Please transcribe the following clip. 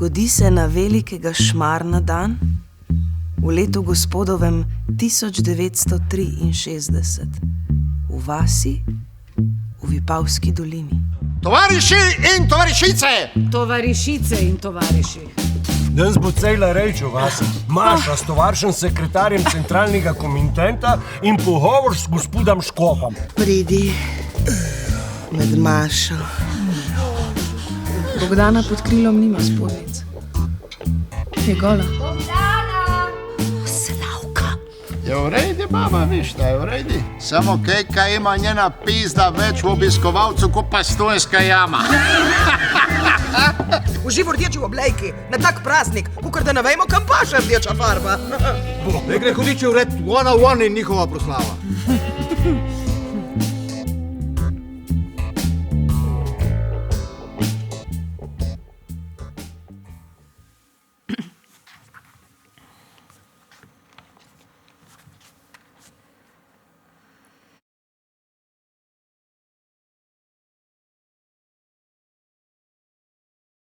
Zgodi se na velikega šmarna dan v letu gospodovem 1963 v vasi v Vipavski dolini. Tovariši in tovarišice! Tovarišice in tovariši. Danes bo cela reč o vas. Maša s tovaršem sekretarjem centralnega komitenta in pogovor s gospodom Škofom. Pridi med Mašo. Bogdana pod krilom nima spodnic. Je gola. Je v redi, mama, viš, da je v redi. Samo kejka ima njena pizda več v obiskovalcu kot pa Stojnska jama. V živo rdeči v oblejki, na tak praznik, kukor da ne vemo, kam paše rdeča farba. Ne gre hudiči v red 101 in njihova proslava.